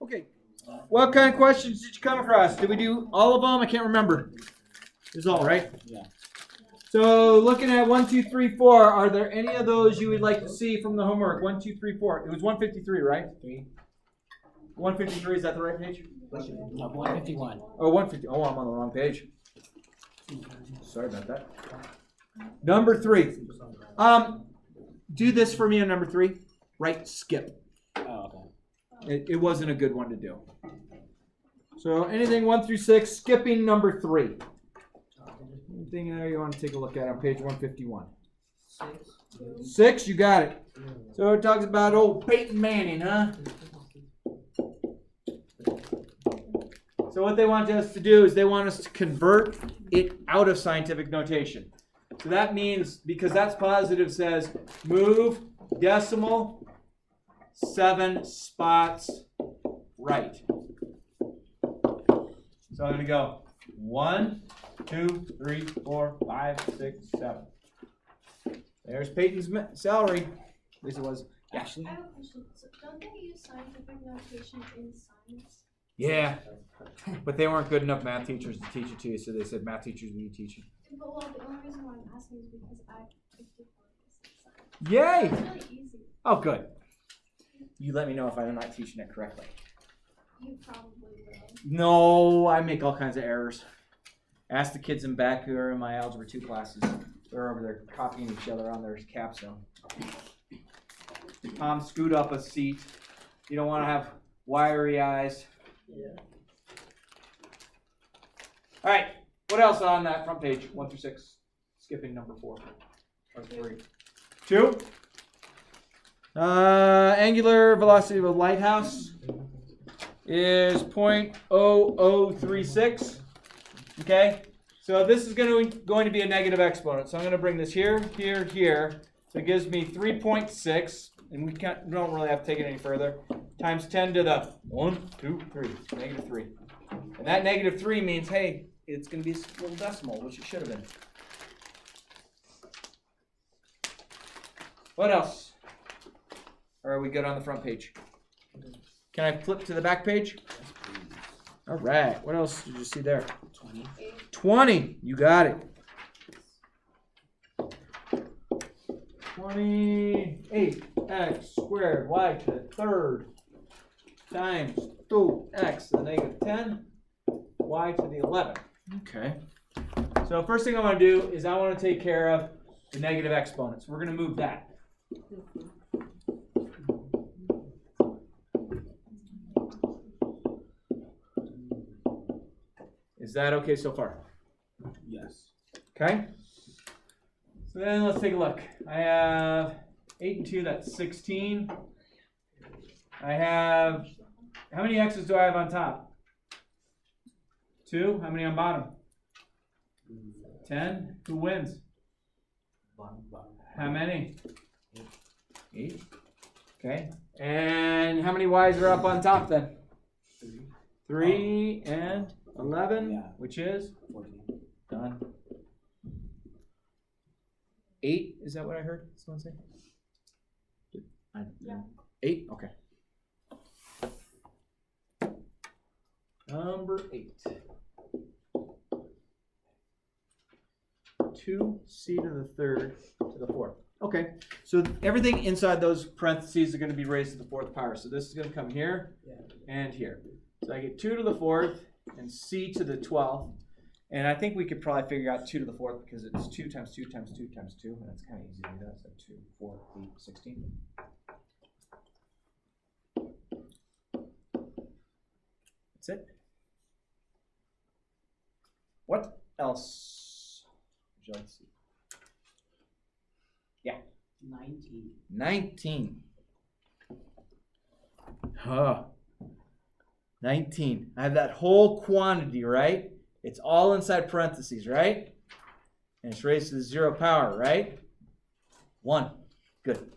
Okay. What kind of questions did you come across? Did we do all of them? I can't remember. It was all, right? Yeah. So looking at 1, 2, 3, 4, are there any of those you would like to see from the homework? 1, 2, 3, 4. It was 153, right? 153, is that the right page? No, 151. Oh, 150. Oh, I'm on the wrong page. Sorry about that. Number 3. Do this for me on number 3. Right, skip. Oh, okay. It wasn't a good one to do. So anything 1 through 6, skipping number 3. Anything there you want to take a look at on page 151? 6, you got it. So it talks about old Peyton Manning, huh? So what they want us to do is they want us to convert it out of scientific notation. So that means, because that's positive, says move decimal 7 spots right. So I'm going to go 1, 2, 3, 4, 5, 6, 7. There's Peyton's salary. At least it was. Ashley? I have a question. So don't they use scientific notation in science? Yeah, but they weren't good enough math teachers to teach it to you, so they said, math teachers, will you teach it? But well, the only reason why I'm asking is because I picked it for Yay! It's really easy. Oh, good. You let me know if I'm not teaching it correctly. You probably will. No, I make all kinds of errors. Ask the kids in back who are in my Algebra 2 classes. They're over there copying each other on their capstone. Scoot up a seat. You don't want to have wiry eyes. Yeah. All right. What else on that front page? 1 through 6. Skipping number 4. Or 3. 2. Angular velocity of a lighthouse is 0.0036. Okay. So this is going to be a negative exponent. So I'm going to bring this here, here, here. So it gives me 3.6. And we don't really have to take it any further. Times 10 to the 1, 2, 3. Negative 3. And that negative 3 means, hey, it's going to be a little decimal, which it should have been. What else? Or are we good on the front page? Can I flip to the back page? All right. What else did you see there? 20. 20. You got it. 28x squared y to the third times 2x to the negative 10 y to the 11. Okay. So first thing I want to do is I want to take care of the negative exponents. We're going to move that. Is that okay so far? Yes. Okay. So then let's take a look. I have 8 and 2, that's 16. I have, how many x's do I have on top? 2. How many on bottom? 10. Who wins? How many? 8. Okay. And how many y's are up on top then? 3 and 11, Yeah. which is? 14. Done. 8, is that what I heard someone say? Yeah. 8, okay. Number 8. 2c to the third to the fourth. Okay, so everything inside those parentheses are going to be raised to the fourth power. So this is going to come here and here. So I get 2 to the fourth and c to the 12th. And I think we could probably figure out 2 to the 4th because it's 2 times 2 times 2 times 2. And that's kind of easy to do that. So 2, 4, 8, 16. That's it. What else would you like to see? Yeah. 19. 19. Huh. 19. I have that whole quantity, right? It's all inside parentheses, right? And it's raised to the 0 power, right? 1. Good.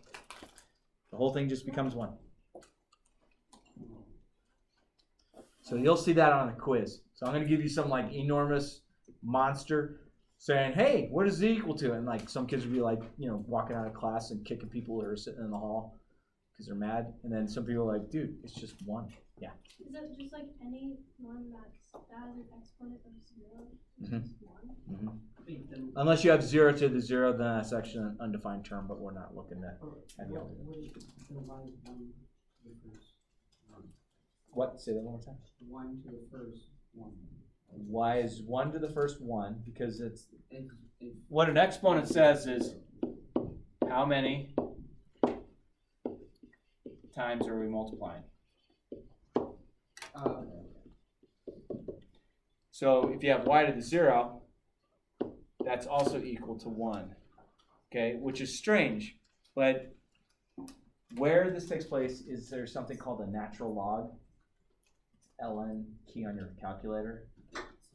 The whole thing just becomes 1. So you'll see that on the quiz. So I'm going to give you some like enormous monster saying, hey, what is z equal to? And like some kids will be like, walking out of class and kicking people that are sitting in the hall because they're mad. And then some people are like, dude, it's just 1. Is it just like any one that has an exponent of 0? Mhm. Just one? Unless you have 0 to the 0, then that's actually an undefined term, but we're not looking to have you all do that. What? Say that one more time. 1 to the first 1. Why is 1 to the first 1? Because it's what an exponent says is how many times are we multiplying? So if you have y to the 0, that's also equal to 1. Okay, which is strange, but where this takes place is there's something called a natural log. ln, key on your calculator.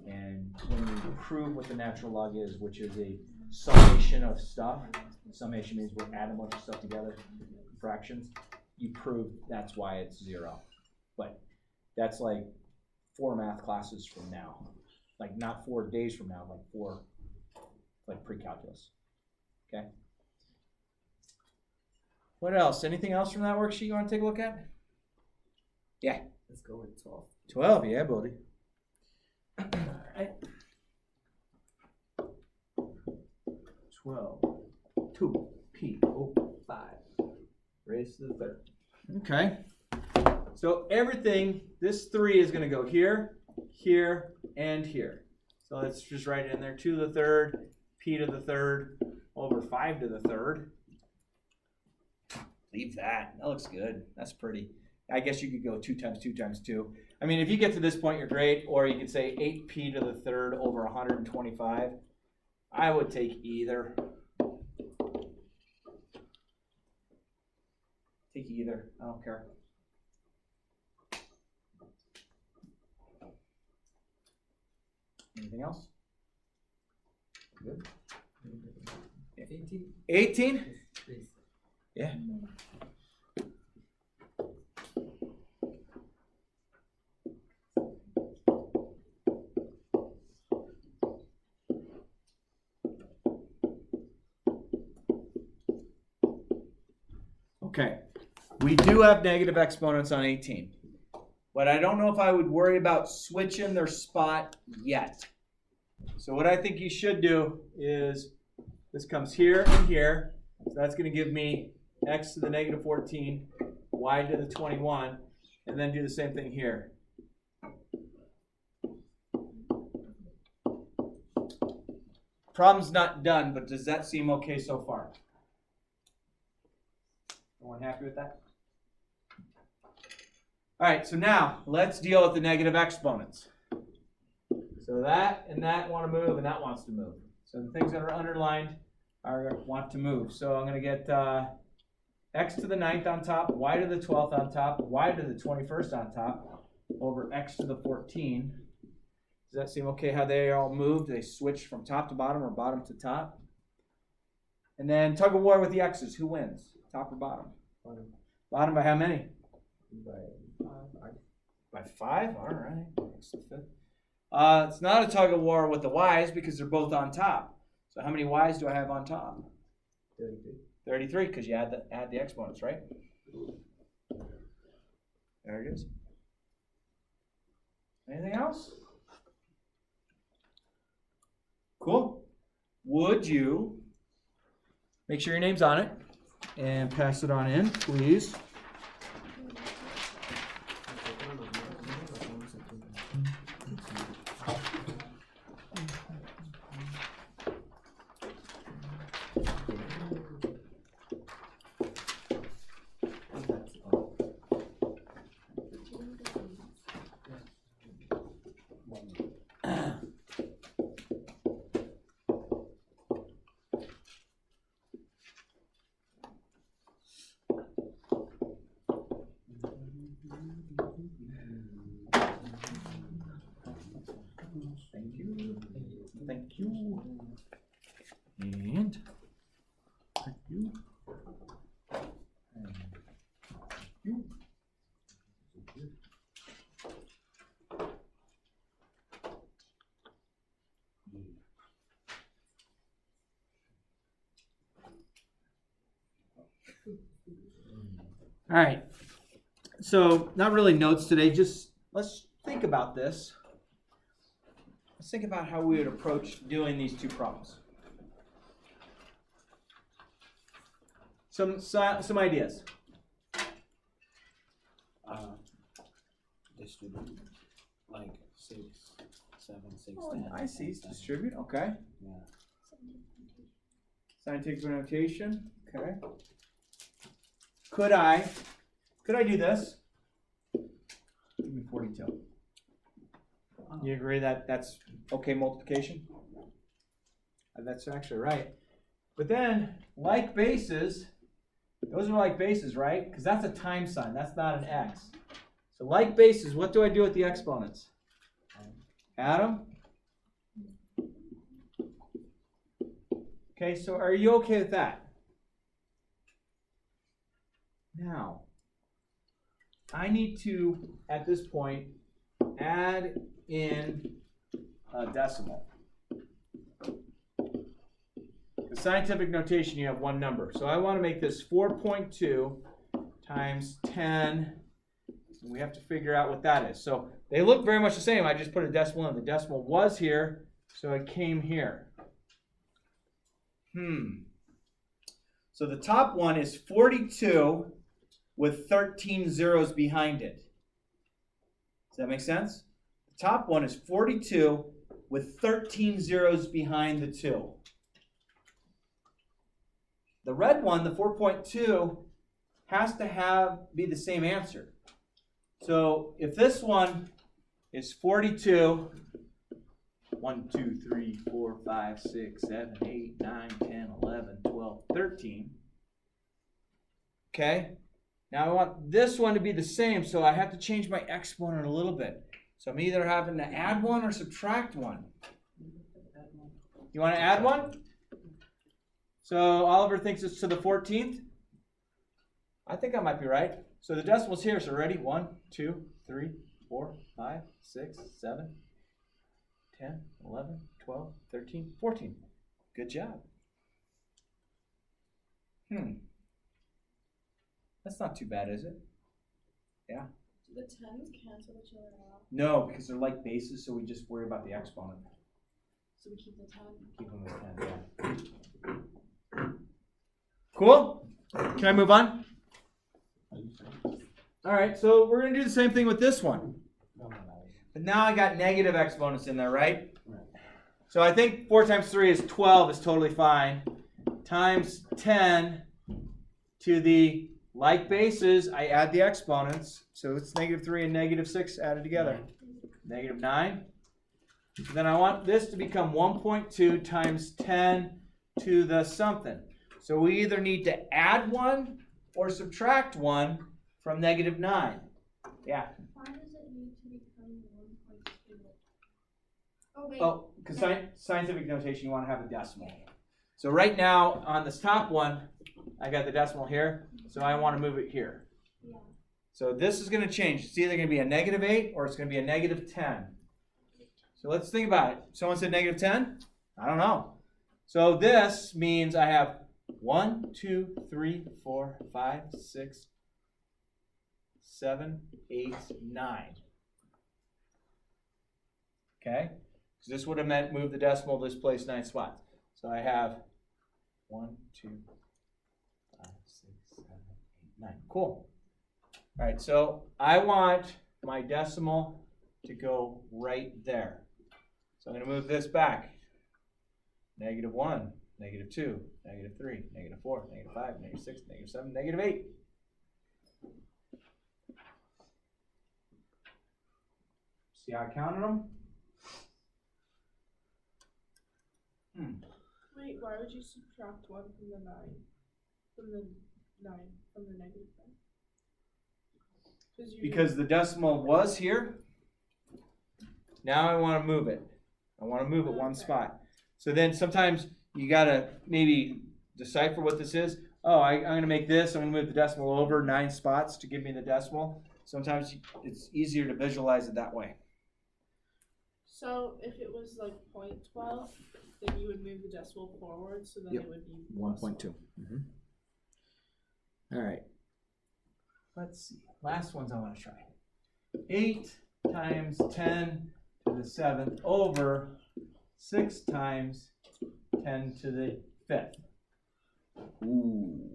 And when you prove what the natural log is, which is a summation of stuff, summation means we're adding a bunch of stuff together, fractions, you prove that's why it's 0. But that's like 4 math classes from now. Like not 4 days from now, like 4, like pre-calculus. Okay? What else? Anything else from that worksheet you want to take a look at? Yeah. Let's go with 12. 12, yeah, buddy. Alright. 12. 2. P. O. 5. Raised to the third. Okay. So everything, this 3 is going to go here, here, and here. So let's just write it in there. 2 to the third, P to the third, over 5 to the third. Leave that. That looks good. That's pretty. I guess you could go 2 times 2 times 2. I mean, if you get to this point, you're great. Or you could say 8p to the third over 125. I would take either. Take either. I don't care. Anything else? Good. 18? 18? Please. Yeah. Okay, we do have negative exponents on 18, but I don't know if I would worry about switching their spot yet. So what I think you should do is, this comes here and here, so that's going to give me x to the negative 14, y to the 21, and then do the same thing here. Problem's not done, but does that seem okay so far? Everyone happy with that? All right, so now let's deal with the negative exponents. So that and that want to move, and that wants to move. So the things that are underlined want to move. So I'm going to get x to the 9th on top, y to the 12th on top, y to the 21st on top, over x to the 14. Does that seem okay how they all moved? They switched from top to bottom or bottom to top. And then tug of war with the x's. Who wins? Top or bottom? Bottom. Bottom by how many? By 5. By 5? All right. It's not a tug of war with the y's because they're both on top. So how many y's do I have on top? 33. 33, because you add the exponents, right? There it is. Anything else? Cool. Would you make sure your name's on it and pass it on in, please? Thank you. And thank you. And thank you. All right. So not really notes today, just let's think about this. Let's think about how we would approach doing these two problems. Some ideas. Distribute like 6, 7, 6, Oh, 10. I see. 10. Distribute. Okay. Yeah. Scientific notation. Okay. Could I do this? Give me 42. You agree that that's okay multiplication? That's actually right. But then, like bases, those are like bases, right? Because that's a time sign. That's not an x. So like bases, what do I do with the exponents? Add them? Okay, so are you okay with that? Now, I need to, at this point, add in a decimal. The scientific notation, you have one number. So I want to make this 4.2 times 10. And we have to figure out what that is. So they look very much the same. I just put a decimal in. The decimal was here, so it came here. So the top one is 42 with 13 zeros behind it. Does that make sense? The top one is 42 with 13 zeros behind the 2. The red one, the 4.2, has to be the same answer. So if this one is 42, 1, 2, 3, 4, 5, 6, 7, 8, 9, 10, 11, 12, 13. Okay? Now I want this one to be the same, so I have to change my exponent a little bit. So I'm either having to add one or subtract one. You want to add one? So Oliver thinks it's to the 14th. I think I might be right. So the decimal's here, so ready? 1, 2, 3, 4, 5, 6, 7, 10, 11, 12, 13, 14. Good job. That's not too bad, is it? Yeah. Do the 10s cancel each other out? No, because they're like bases, so we just worry about the exponent. So we keep the 10? Keep them as 10, yeah. Cool? Can I move on? All right, so we're going to do the same thing with this one. But now I got negative exponents in there, right? So I think 4 times 3 is 12 is totally fine. Times 10 to the like bases, I add the exponents. So it's negative 3 and negative 6 added together. Negative 9. Then I want this to become 1.2 times 10 to the something. So we either need to add 1 or subtract 1 from negative 9. Yeah. Why does it need to become 1.2? Oh, wait. Oh, because scientific notation, you want to have a decimal. So right now, on this top one, I got the decimal here, so I want to move it here. Yeah. So this is going to change. It's either going to be a negative 8 or it's going to be a negative 10. So let's think about it. Someone said negative 10? I don't know. So this means I have 1, 2, 3, 4, 5, 6, 7, 8, 9. Okay? So this would have meant move the decimal this place 9 spots. So I have 1, 2, 5, 6, 7, 8, 9. Cool. All right, so I want my decimal to go right there. So I'm going to move this back. Negative 1, negative 2, negative 3, negative 4, negative 5, negative 6, negative 7, negative 8. See how I counted them? Wait, why would you subtract 1 from the 9? From the 9, from the negative 9? Because the decimal was here. Now I want to move it. I want to move it one spot. So then sometimes you got to maybe decipher what this is. Oh, I'm going to make this. I'm going to move the decimal over 9 spots to give me the decimal. Sometimes it's easier to visualize it that way. So if it was like 0.12, then you would move the decimal forward, so then Yep. it would be 1.2. All right. let's see. Last ones I want to try. 8 times 10 to the 7th over 6 times 10 to the 5th. Ooh.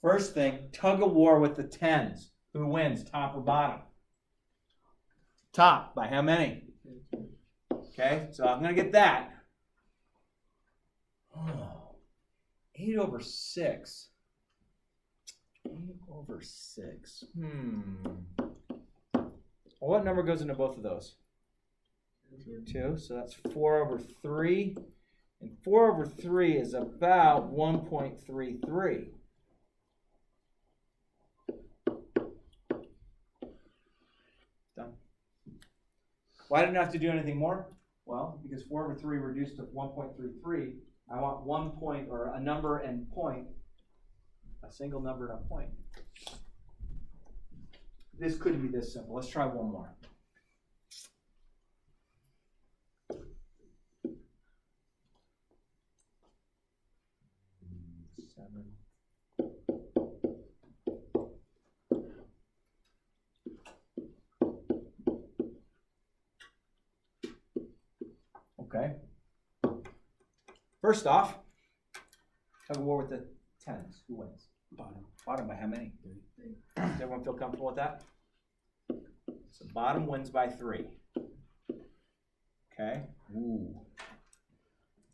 First thing, tug of war with the 10s. Who wins, top or bottom? Top, by how many? Okay, so I'm going to get that. Oh, 8 over 6. 8 over 6. Well, what number goes into both of those? 2, so that's 4 over 3. And 4 over 3 is about 1.33. Done. Why didn't I have to do anything more? Well, because 4 over 3 reduced to 1.33, I want 1 point, or a number and point, a single number and a point. This couldn't be this simple. Let's try one more. Okay. First off, tug of war with the 10s. Who wins? Bottom. Bottom by how many? 3. Does everyone feel comfortable with that? So bottom wins by 3. Okay. Ooh.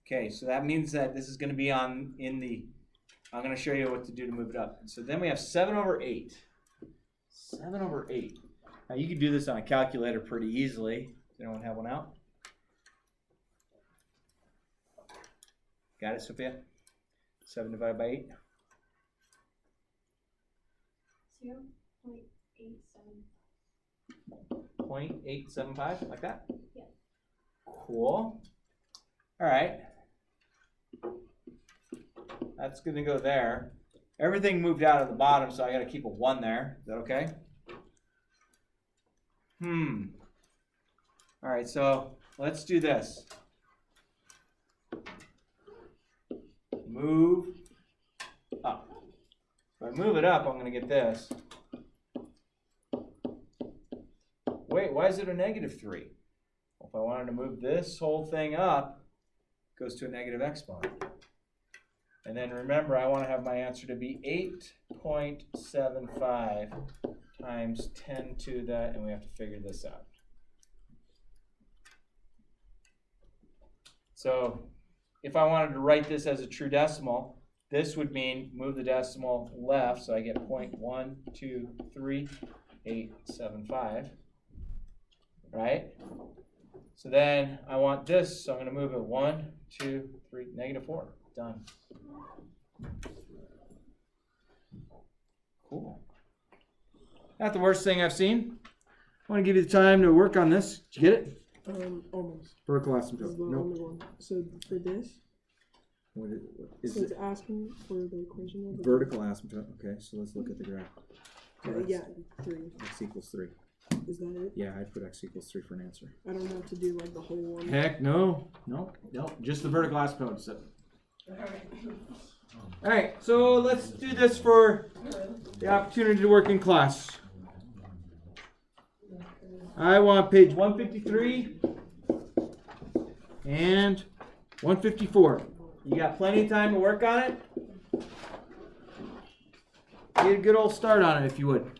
Okay, so that means that this is going to be I'm going to show you what to do to move it up. So then we have 7 over 8. 7 over 8. Now you can do this on a calculator pretty easily. Does anyone have one out? Got it, Sophia? 7 divided by 8? 0.875. 0.875, like that? Yeah. Cool. All right. That's going to go there. Everything moved out of the bottom, so I got to keep a 1 there. Is that okay? All right, so let's do this. Move up. If I move it up, I'm going to get this. Wait, why is it a -3? Well, if I wanted to move this whole thing up, it goes to a negative exponent. And then remember, I want to have my answer to be 8.75 times 10 to the, and we have to figure this out. So if I wanted to write this as a true decimal, this would mean move the decimal left, so I get 0.12385, right? So then I want this, so I'm going to move it 1, 2, 3, -4. Done. Cool. Not the worst thing I've seen. I want to give you the time to work on this. Did you get it? Almost. Vertical This is asymptote. the Nope. only one. So for this, What is so it's it? asking for the equation of the Vertical asymptote. Okay, so let's look at the graph. yeah, 3. X equals 3. Is that it? Yeah, I'd put x equals 3 for an answer. I don't have to do like the whole one. Heck no. No. Just the vertical asymptote. All right, so let's do this for the opportunity to work in class. I want page 153 and 154. You got plenty of time to work on it? Get a good old start on it if you would.